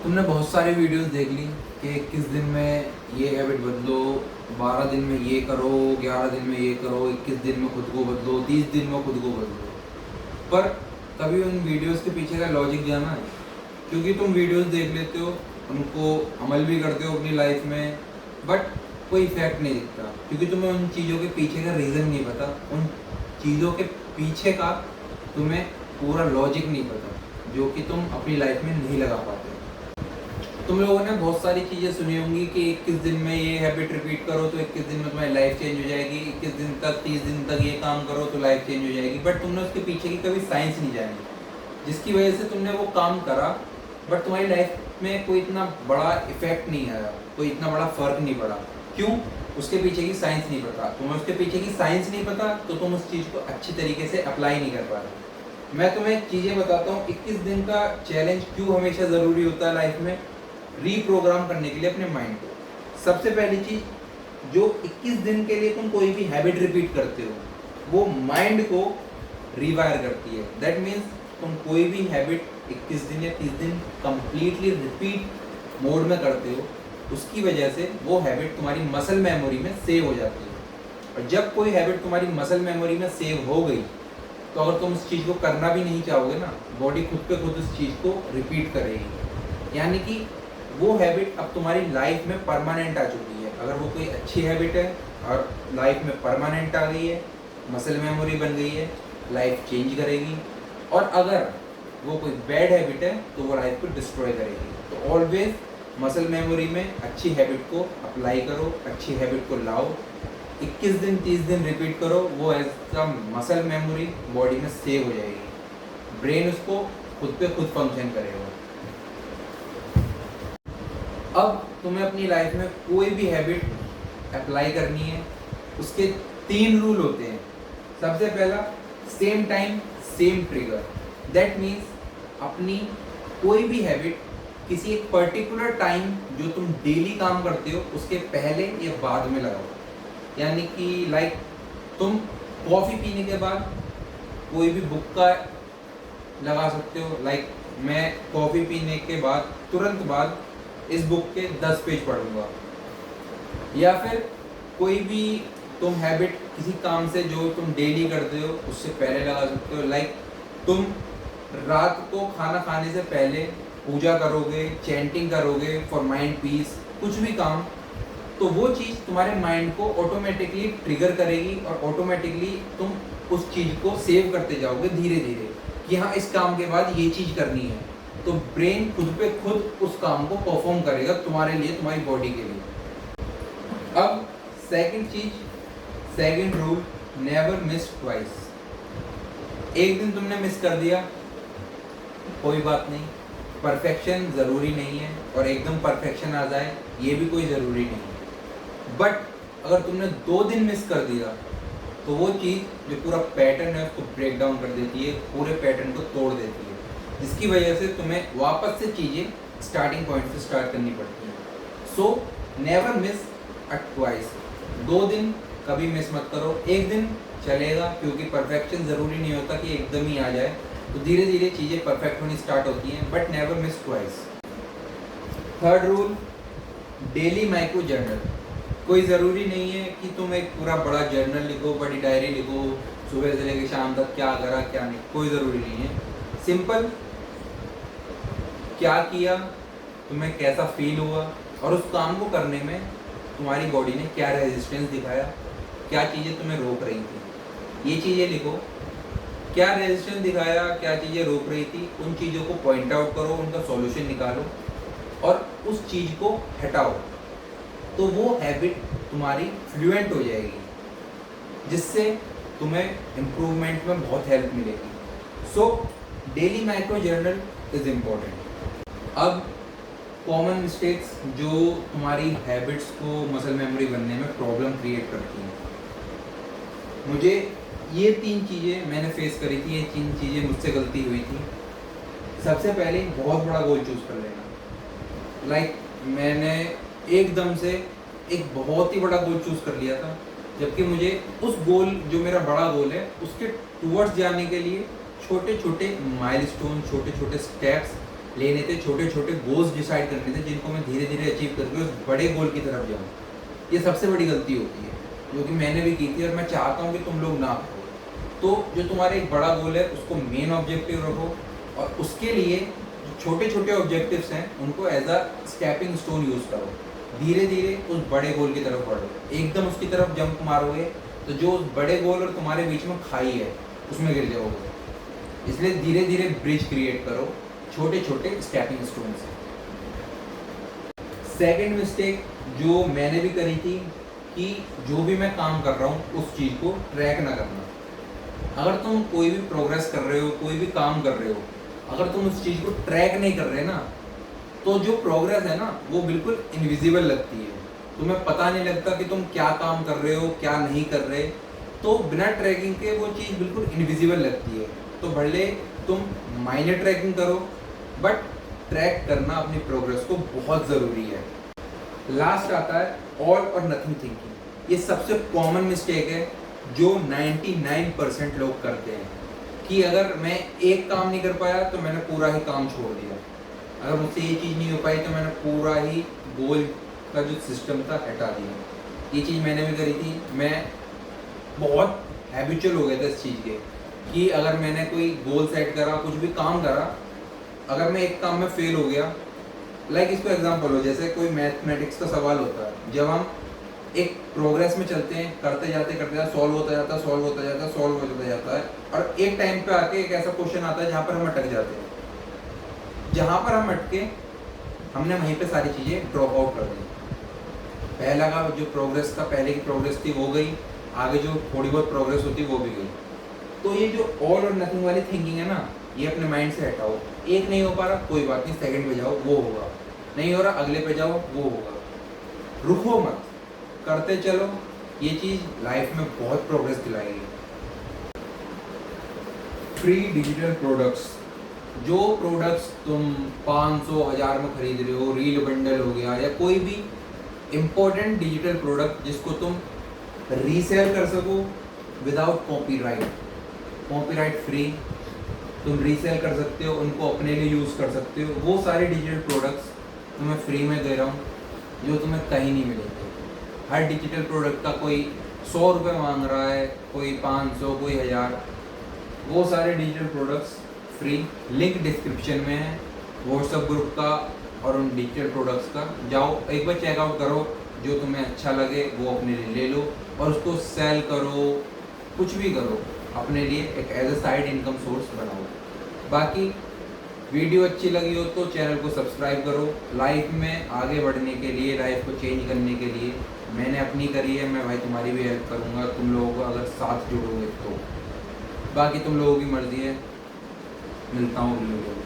तुमने बहुत सारी वीडियोस देख ली कि 21 दिन में ये हैबिट बदलो, 12 दिन में ये करो, 11 दिन में ये करो, 21 दिन में खुद को बदलो, 30 दिन में खुद को बदलो। पर कभी उन वीडियोस के पीछे का लॉजिक जाना है? क्योंकि तुम वीडियोस देख लेते हो, उनको अमल भी करते हो अपनी लाइफ में, बट कोई इफेक्ट नहीं दिखता क्योंकि तुम्हें उन चीज़ों के पीछे का रीज़न नहीं पता, उन चीज़ों के पीछे का तुम्हें पूरा लॉजिक नहीं पता जो कि तुम अपनी लाइफ में नहीं लगा पाते। तुम लोगों ने बहुत सारी चीज़ें सुनी होंगी कि 21 दिन में ये हैबिट रिपीट करो तो 21 दिन में तुम्हारी लाइफ चेंज हो जाएगी, 21 दिन तक 30 दिन तक ये काम करो तो लाइफ चेंज हो जाएगी। बट तुमने उसके पीछे की कभी साइंस नहीं जानी, जिसकी वजह से तुमने वो काम करा बट तुम्हारी लाइफ में कोई इतना बड़ा इफेक्ट नहीं आया, कोई इतना बड़ा फर्क नहीं पड़ा। क्यों? उसके पीछे की साइंस नहीं पता। तुम्हें उसके पीछे की साइंस नहीं पता तो तुम उस चीज़ को अच्छी तरीके से अप्लाई नहीं कर पा रहे। मैं तुम्हें चीज़ें बताता हूँ 21 दिन का चैलेंज क्यों हमेशा ज़रूरी होता है लाइफ में रीप्रोग्राम करने के लिए अपने माइंड को। सबसे पहली चीज, जो 21 दिन के लिए तुम कोई भी हैबिट रिपीट करते हो वो माइंड को रिवायर करती है। दैट मीन्स तुम कोई भी हैबिट 21 दिन या 30 दिन कंप्लीटली रिपीट मोड में करते हो, उसकी वजह से वो हैबिट तुम्हारी मसल मेमोरी में सेव हो जाती है। और जब कोई हैबिट तुम्हारी मसल मेमोरी में सेव हो गई तो अगर तुम उस चीज़ को करना भी नहीं चाहोगे ना, बॉडी खुद पे खुद उस चीज़ को रिपीट करेगी। यानी कि वो हैबिट अब तुम्हारी लाइफ में परमानेंट आ चुकी है। अगर वो कोई अच्छी हैबिट है और लाइफ में परमानेंट आ गई है, मसल मेमोरी बन गई है, लाइफ चेंज करेगी। और अगर वो कोई बैड हैबिट है तो वो लाइफ को डिस्ट्रॉय करेगी। तो ऑलवेज मसल मेमोरी में अच्छी हैबिट को अप्लाई करो, अच्छी हैबिट को लाओ, 21 दिन 30 दिन रिपीट करो, वो as a muscle memory body में सेव हो जाएगी, ब्रेन उसको खुद पे खुद फंक्शन करेगा। अब तुम्हें अपनी लाइफ में कोई भी हैबिट अप्लाई करनी है, उसके 3 रूल होते हैं। सबसे पहला, same time same trigger. That means अपनी कोई भी हैबिट किसी एक पर्टिकुलर टाइम जो तुम डेली काम करते हो उसके पहले या बाद में लगाओ। यानी कि लाइक तुम कॉफ़ी पीने के बाद कोई भी बुक का लगा सकते हो। लाइक मैं कॉफ़ी पीने के बाद तुरंत बाद इस बुक के 10 पेज पढ़ूंगा। या फिर कोई भी तुम हैबिट किसी काम से जो तुम डेली करते हो उससे पहले लगा सकते हो। लाइक तुम रात को खाना खाने से पहले पूजा करोगे, चैंटिंग करोगे फॉर माइंड पीस, कुछ भी काम, तो वो चीज़ तुम्हारे माइंड को ऑटोमेटिकली ट्रिगर करेगी और ऑटोमेटिकली तुम उस चीज़ को सेव करते जाओगे धीरे धीरे कि हाँ इस काम के बाद ये चीज़ करनी है। तो ब्रेन खुद पे खुद उस काम को परफॉर्म करेगा तुम्हारे लिए, तुम्हारी बॉडी के लिए। अब सेकंड चीज, second rule, never miss twice. एक दिन तुमने मिस कर दिया, कोई बात नहीं, परफेक्शन ज़रूरी नहीं है और एकदम परफेक्शन आ जाए ये भी कोई ज़रूरी नहीं है। बट अगर तुमने 2 दिन मिस कर दिया तो वो चीज़ जो पूरा पैटर्न है उसको ब्रेक डाउन कर देती है, पूरे पैटर्न को तोड़ देती है, जिसकी वजह से तुम्हें वापस से चीज़ें स्टार्टिंग पॉइंट से स्टार्ट करनी पड़ती हैं। So never miss twice. 2 दिन कभी मिस मत करो। एक दिन चलेगा क्योंकि परफेक्शन ज़रूरी नहीं होता कि एकदम ही आ जाए, तो धीरे धीरे चीज़ें परफेक्ट होनी स्टार्ट होती हैं, but never miss twice. Third rule, daily micro journal. कोई ज़रूरी नहीं है कि तुम एक पूरा बड़ा जर्नल लिखो, बड़ी डायरी लिखो, सुबह से लेकर शाम तक क्या करा क्या नहीं, कोई ज़रूरी नहीं है। सिंपल, क्या किया, तुम्हें कैसा फील हुआ और उस काम को करने में तुम्हारी बॉडी ने क्या रेजिस्टेंस दिखाया, क्या चीज़ें तुम्हें रोक रही थी, ये चीज़ें लिखो। क्या रेजिस्टेंस दिखाया, क्या चीज़ें रोक रही थी, उन चीज़ों को पॉइंट आउट करो, उनका सॉल्यूशन निकालो और उस चीज़ को हटाओ। तो वो हैबिट तुम्हारी फ्लुएंट हो जाएगी, जिससे तुम्हें इम्प्रूवमेंट में बहुत हेल्प मिलेगी। So daily micro journal is important. अब कॉमन मिस्टेक्स जो तुम्हारी हैबिट्स को मसल मेमोरी बनने में प्रॉब्लम क्रिएट करती हैं, मुझे ये 3 चीज़ें मैंने फेस करी थी, ये 3 चीज़ें मुझसे गलती हुई थी। सबसे पहले बहुत बड़ा गोल चूज़ कर लेना। लाइक मैंने एकदम से एक बहुत ही बड़ा गोल चूज़ कर लिया था, जबकि मुझे उस गोल जो मेरा बड़ा गोल है उसके टूवर्ड्स जाने के लिए छोटे छोटे माइलस्टोन, छोटे छोटे स्टेप्स लेने थे, छोटे छोटे गोल्स डिसाइड करने थे जिनको मैं धीरे धीरे अचीव करके उस बड़े गोल की तरफ जाऊँ। ये सबसे बड़ी गलती होती है जो कि मैंने भी की थी और मैं चाहता हूँ कि तुम लोग ना करो। तो जो तुम्हारा एक बड़ा गोल है उसको मेन ऑब्जेक्टिव रखो और उसके लिए छोटे छोटे ऑब्जेक्टिव्स हैं उनको as a stepping stone use करो। धीरे धीरे उस बड़े गोल की तरफ बढ़ो। एकदम उसकी तरफ जंप मारोगे तो जो उस बड़े गोल और तुम्हारे बीच में खाई है उसमें गिर जाओगे। इसलिए धीरे धीरे ब्रिज क्रिएट करो छोटे छोटे स्टेपिंग स्टोन से। सेकेंड मिस्टेक जो मैंने भी करी थी कि जो भी मैं काम कर रहा हूँ उस चीज़ को ट्रैक ना करना। अगर तुम कोई भी प्रोग्रेस कर रहे हो, कोई भी काम कर रहे हो, अगर तुम उस चीज़ को ट्रैक नहीं कर रहे ना तो जो प्रोग्रेस है ना वो बिल्कुल इनविजिबल लगती है। तुम्हें पता नहीं लगता कि तुम क्या काम कर रहे हो क्या नहीं कर रहे। तो बिना ट्रैकिंग के वो चीज़ बिल्कुल इनविजिबल लगती है। तो भले तुम माइनर ट्रैकिंग करो बट ट्रैक करना अपनी प्रोग्रेस को बहुत ज़रूरी है। लास्ट आता है ऑल और नथिंग थिंकिंग। ये सबसे कॉमन मिस्टेक है जो 99% लोग करते हैं कि अगर मैं एक काम नहीं कर पाया तो मैंने पूरा ही काम छोड़ दिया, अगर मुझसे ये चीज़ नहीं हो पाई तो मैंने पूरा ही गोल का जो सिस्टम था हटा दिया। ये चीज़ मैंने भी करी थी। मैं बहुत हैबिचुअल हो गया था इस चीज़ के कि अगर मैंने कोई गोल सेट करा, कुछ भी काम करा, अगर मैं एक काम में फेल हो गया, लाइक इसको एग्जांपल हो, जैसे कोई मैथमेटिक्स का सवाल होता है, जब हम एक प्रोग्रेस में चलते हैं, करते जाते सॉल्व होता जाता है और एक टाइम पे आके एक ऐसा क्वेश्चन आता है जहाँ पर हम अटक जाते हैं। जहाँ पर हम अटके हमने वहीं पे सारी चीज़ें ड्रॉप आउट कर दी। पहला का जो प्रोग्रेस था, पहले की प्रोग्रेस थी वो गई, आगे जो थोड़ी बहुत प्रोग्रेस होती वो भी गई। तो ये जो ऑल और नथिंग वाली थिंकिंग है ना, ये अपने माइंड से हटाओ। एक नहीं हो पा रहा कोई बात नहीं, सेकंड पे जाओ वो होगा, नहीं हो रहा अगले पे जाओ वो होगा। रुको मत, करते चलो, ये चीज़ लाइफ में बहुत प्रोग्रेस दिलाएगी। फ्री डिजिटल प्रोडक्ट्स, जो प्रोडक्ट्स तुम 500 1000 में खरीद रहे हो, रील बंडल हो गया या कोई भी इम्पोर्टेंट डिजिटल प्रोडक्ट जिसको तुम रीसेल कर सको विदाउट कॉपीराइट फ्री, तुम रीसेल कर सकते हो, उनको अपने लिए यूज़ कर सकते हो। वो सारे डिजिटल प्रोडक्ट्स तुम्हें फ्री में दे रहा हूँ जो तुम्हें कहीं नहीं मिलेंगे। हर डिजिटल प्रोडक्ट का कोई 100 रुपये मांग रहा है, कोई 500, कोई 1000। वो सारे digital products free, link description में है व्हाट्सएप ग्रुप का और उन डिजिटल प्रोडक्ट्स का। जाओ एक बार चेकआउट करो, जो तुम्हें अच्छा लगे वो अपने लिए ले लो और उसको सेल करो, कुछ भी करो, अपने लिए एक as a side income source बनाओ। बाकी वीडियो अच्छी लगी हो तो चैनल को सब्सक्राइब करो। लाइफ में आगे बढ़ने के लिए, लाइफ को चेंज करने के लिए मैंने अपनी करी है, मैं भाई तुम्हारी भी हेल्प करूँगा, तुम लोगों को अगर साथ जुड़ोगे तो। बाकी तुम लोगों की मर्ज़ी है। मिलता हूँ वीडियो में।